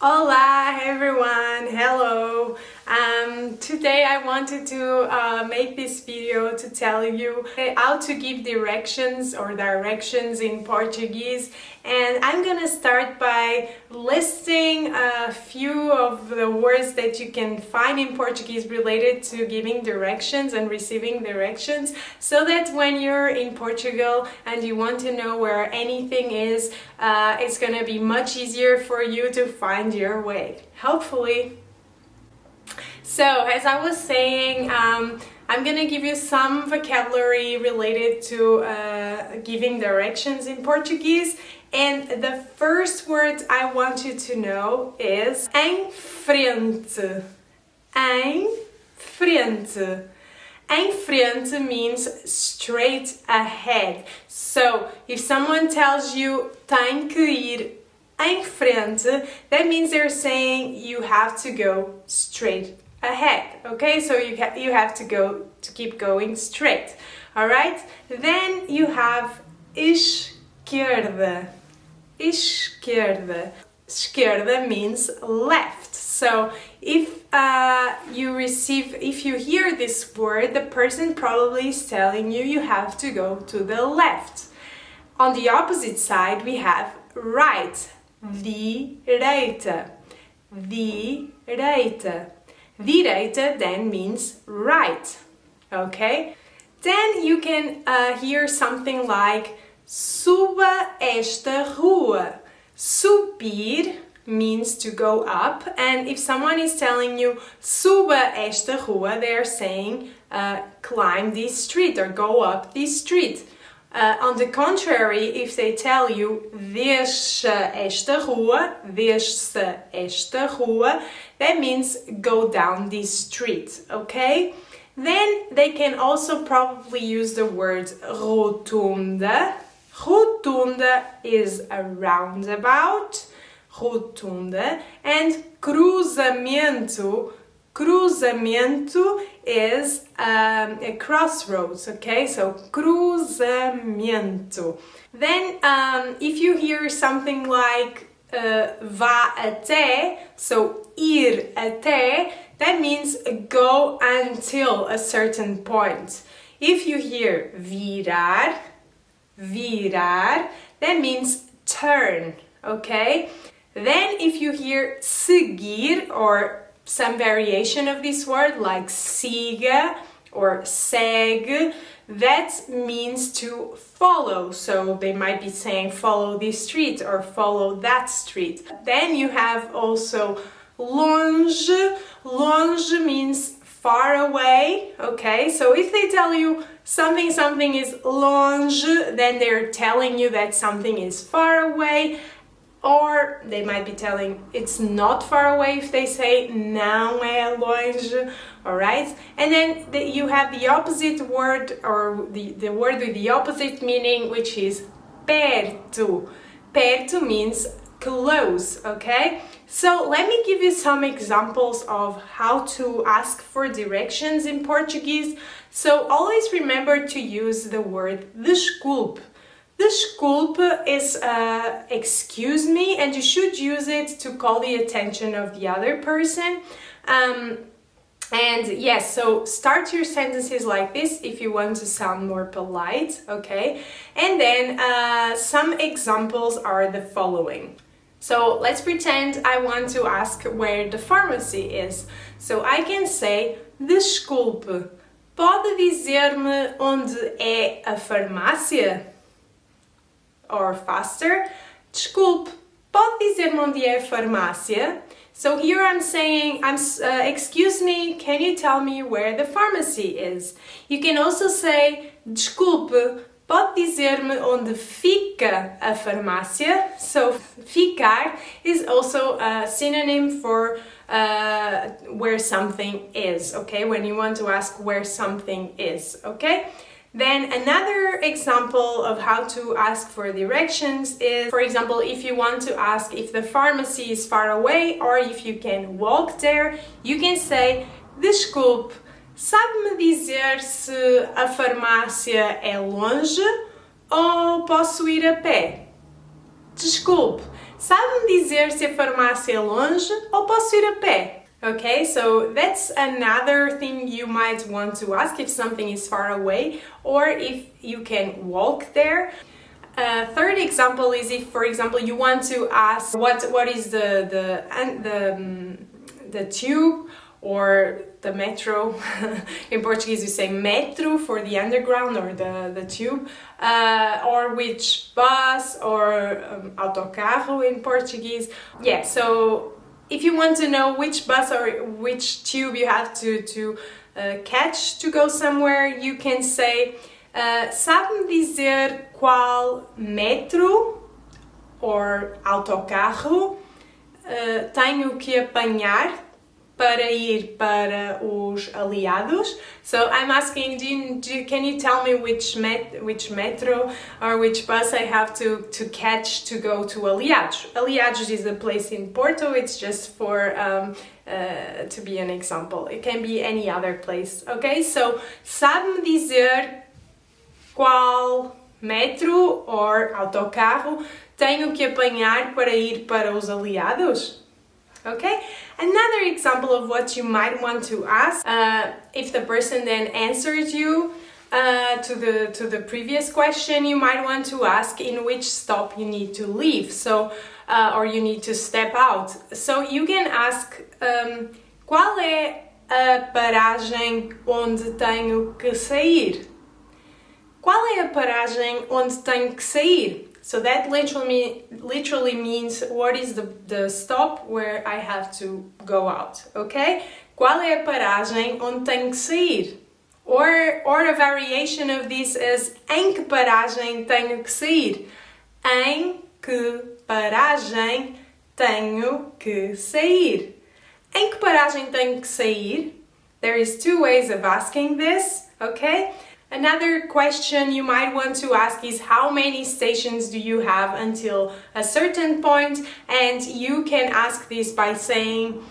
Hola everyone, hello. Today I wanted to make this video to tell you how to give directions in Portuguese, and I'm gonna start by listing a few of the words that you can find in Portuguese related to giving directions and receiving directions, so that when you're in Portugal and you want to know where anything is, it's gonna be much easier for you to find your way, hopefully. So, as I was saying, I'm gonna give you some vocabulary related to giving directions in Portuguese, and the first word I want you to know is em frente. Em frente. Em frente means straight ahead. So, if someone tells you tem que ir em frente, that means they're saying you have to go straight ahead. Okay, so you have to keep going straight. All right. Then you have esquerda. Esquerda. Esquerda means left. So if you hear this word, the person probably is telling you have to go to the left. On the opposite side, we have right. Direita. Direita. Direita then means right. Okay? Then you can hear something like suba esta rua. Subir means to go up, and if someone is telling you suba esta rua, they're saying climb this street or go up this street. On the contrary, if they tell you desça esta rua, that means go down this street, okay? Then they can also probably use the word rotunda. Rotunda is a roundabout, rotunda, and cruzamento. Cruzamento is a crossroads, okay? So cruzamento. Then if you hear something like vá até, so ir até, that means go until a certain point. If you hear virar, virar, that means turn, okay? Then if you hear seguir or some variation of this word like siga or segue, that means to follow. So they might be saying follow this street or follow that street. Then you have also longe. Longe means far away, okay? So if they tell you something is longe, then they're telling you that something is far away. Or they might be telling it's not far away if they say não é longe, all right? And then you have the opposite word, or the word with the opposite meaning, which is perto. Perto means close, okay? So let me give you some examples of how to ask for directions in Portuguese. So always remember to use the word desculpe. Desculpe is excuse me, and you should use it to call the attention of the other person. And yes, so start your sentences like this if you want to sound more polite, okay? And then some examples are the following. So let's pretend I want to ask where the pharmacy is. So I can say, desculpe, pode dizer-me onde é a farmácia? Or faster, desculpe, pode dizer-me onde é a farmácia? So here I'm saying, excuse me, can you tell me where the pharmacy is? You can also say, desculpe, pode dizer-me onde fica a farmácia? So ficar is also a synonym for where something is, okay? When you want to ask where something is, okay? Then another example of how to ask for directions is, for example, if you want to ask if the pharmacy is far away or if you can walk there, you can say, desculpe, sabe-me dizer se a farmácia é longe ou posso ir a pé? Desculpe, sabe-me dizer se a farmácia é longe ou posso ir a pé? Okay, so that's another thing you might want to ask if something is far away or if you can walk there. Third example is if, for example, you want to ask what is the tube or the metro. In Portuguese we say metro for the underground or the tube, or which bus or autocarro in Portuguese. Yeah, so if you want to know which bus or which tube you have to catch to go somewhere, you can say sabe-me dizer qual metro or autocarro tenho que apanhar para ir para os Aliados? So I'm asking, can you tell me which metro or which bus I have to catch to go to Aliados? Aliados is a place in Porto. It's just for to be an example. It can be any other place. Okay, so sabe-me dizer qual metro or autocarro tenho que apanhar para ir para os Aliados? Okay, another example of what you might want to ask, if the person then answers you to the previous question, you might want to ask in which stop you need to leave, so or you need to step out. So you can ask qual é a paragem onde tenho que sair? Qual é a paragem onde tenho que sair? So that literally means what is the stop where I have to go out, okay? Qual é a paragem onde tenho que sair? Or a variation of this is em que paragem tenho que sair? Em que paragem tenho que sair? Em que paragem tenho que sair? There is two ways of asking this, okay? Another question you might want to ask is how many stations do you have until a certain point, and you can ask this by saying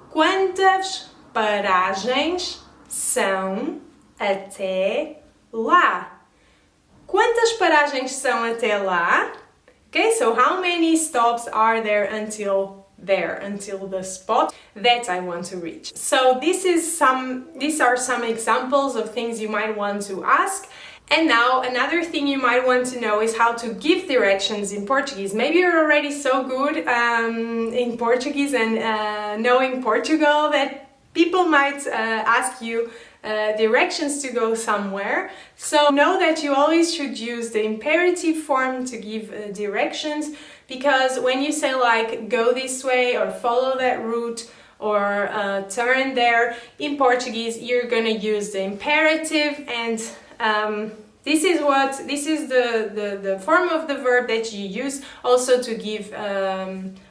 quantas paragens são até lá? Quantas paragens são até lá? Okay, so how many stops are there until the spot that I want to reach. So these are some examples of things you might want to ask. And now another thing you might want to know is how to give directions in Portuguese. Maybe you're already so good in Portuguese and knowing Portugal that people might ask you directions to go somewhere. So know that you always should use the imperative form to give directions, because when you say like go this way or follow that route or turn there, in Portuguese you're gonna use the imperative, and this is the form of the verb that you use also to give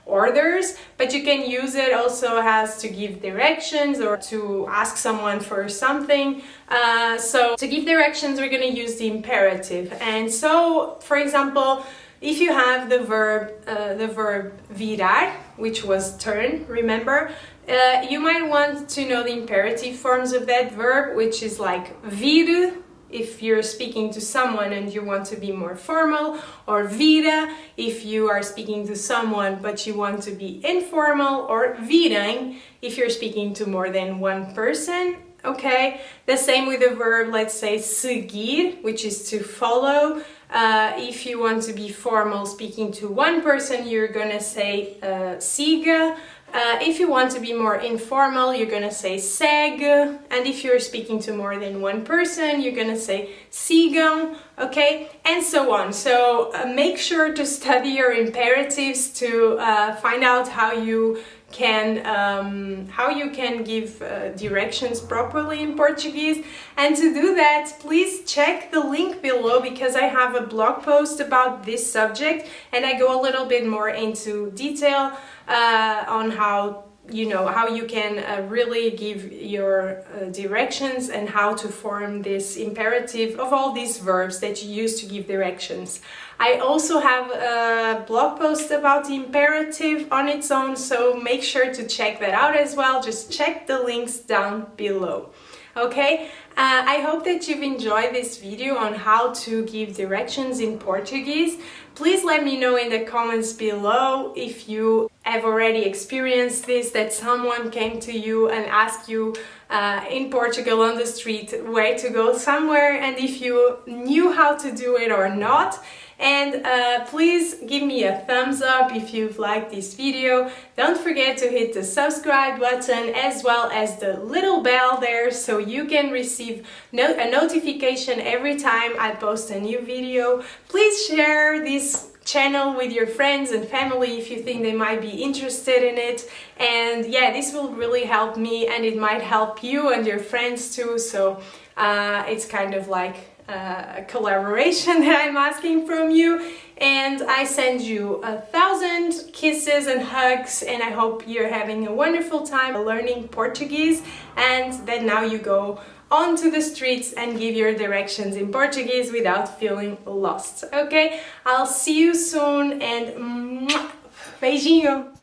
orders, but you can use it also as to give directions or to ask someone for something. So to give directions we're going to use the imperative. And so, for example, if you have the verb virar, which was turn, remember, you might want to know the imperative forms of that verb, which is like vir, if you're speaking to someone and you want to be more formal, or vira if you are speaking to someone but you want to be informal, or virem if you're speaking to more than one person. Okay, the same with the verb, let's say seguir, which is to follow. If you want to be formal speaking to one person, you're gonna say siga. If you want to be more informal, you're gonna say segue, and if you're speaking to more than one person, you're gonna say sigam, okay, and so on. So make sure to study your imperatives to find out how you can give directions properly in Portuguese. And to do that, please check the link below, because I have a blog post about this subject and I go a little bit more into detail on how you can really give your directions and how to form this imperative of all these verbs that you use to give directions. I also have a blog post about the imperative on its own, so make sure to check that out as well. Just check the links down below. Okay, I hope that you've enjoyed this video on how to give directions in Portuguese. Please let me know in the comments below if you have already experienced this, that someone came to you and asked you in Portugal on the street where to go somewhere, and if you knew how to do it or not. And please give me a thumbs up if you've liked this video. Don't forget to hit the subscribe button as well as the little bell there so you can receive a notification every time I post a new video. Please share this channel with your friends and family if you think they might be interested in it. And yeah, this will really help me, and it might help you and your friends too. So it's kind of like a collaboration that I'm asking from you, and I send you 1,000 kisses and hugs, and I hope you're having a wonderful time learning Portuguese, and that now you go onto the streets and give your directions in Portuguese without feeling lost. Okay, I'll see you soon, and beijinho!